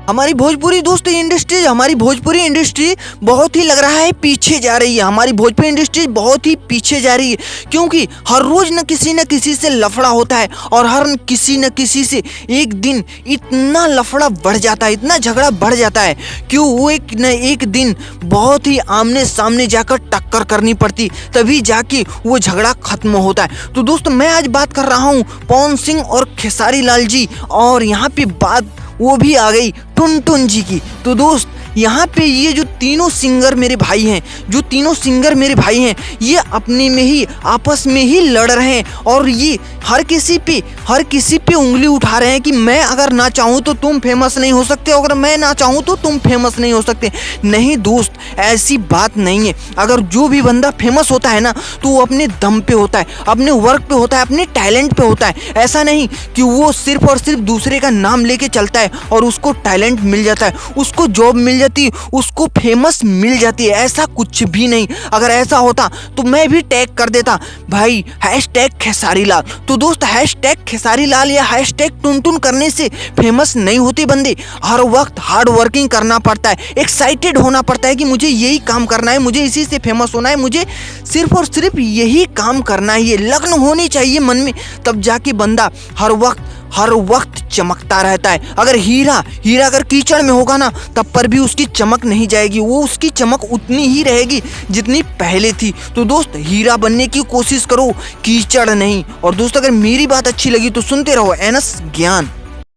हमारी भोजपुरी दोस्त इंडस्ट्री, हमारी भोजपुरी इंडस्ट्री बहुत ही लग रहा है पीछे जा रही है। हमारी भोजपुरी इंडस्ट्री बहुत ही पीछे जा रही है, क्योंकि हर रोज न किसी से लफड़ा होता है और हर किसी न किसी से एक दिन इतना लफड़ा बढ़ जाता है, इतना झगड़ा बढ़ जाता है कि वो एक न एक दिन बहुत ही आमने सामने जाकर टक्कर करनी पड़ती, तभी जाके वो झगड़ा खत्म होता है। तो दोस्त मैं आज बात कर रहा हूँ पवन सिंह और खेसारी लाल जी, और यहाँ पे बात वो भी आ गई टुनटुन जी की। तो दोस्त यहाँ पे ये जो तीनों सिंगर मेरे भाई हैं, ये अपने में ही आपस में ही लड़ रहे हैं और ये हर किसी पे उंगली उठा रहे हैं कि मैं अगर ना चाहूँ तो तुम फेमस नहीं हो सकते, अगर मैं ना चाहूँ तो तुम फेमस नहीं हो सकते। नहीं दोस्त, ऐसी बात नहीं है। अगर जो भी बंदा फेमस होता है ना तो वो अपने दम पे होता है, अपने वर्क पे होता है, अपने टैलेंट पे होता है। ऐसा नहीं कि वो सिर्फ और सिर्फ दूसरे का नाम लेके चलता है और उसको टैलेंट मिल जाता है, उसको जॉब मिल जाती है, उसको फेमस मिल जाती है। ऐसा कुछ भी नहीं। अगर ऐसा होता तो मैं भी टैग कर देता भाई #खेसारीलाल। तो दोस्त #खेसारीलाल या #टुनटुन करने से फेमस नहीं होते बंदे। हर वक्त हार्ड वर्किंग करना पड़ता है, एक्साइटेड होना पड़ता है कि मुझे यही काम करना है, मुझे इसी से फेमस होना है, मुझे सिर्फ और सिर्फ यही काम करना है। ये लगन होनी चाहिए मन में, तब जाके बंदा हर वक्त चमकता रहता है। अगर हीरा अगर कीचड़ में होगा ना तब पर भी उसकी चमक नहीं जाएगी, वो उसकी चमक उतनी ही रहेगी जितनी पहले थी। तो दोस्त हीरा बनने की कोशिश करो, कीचड़ नहीं। और दोस्त अगर मेरी बात अच्छी लगी तो सुनते रहो एनएस ज्ञान।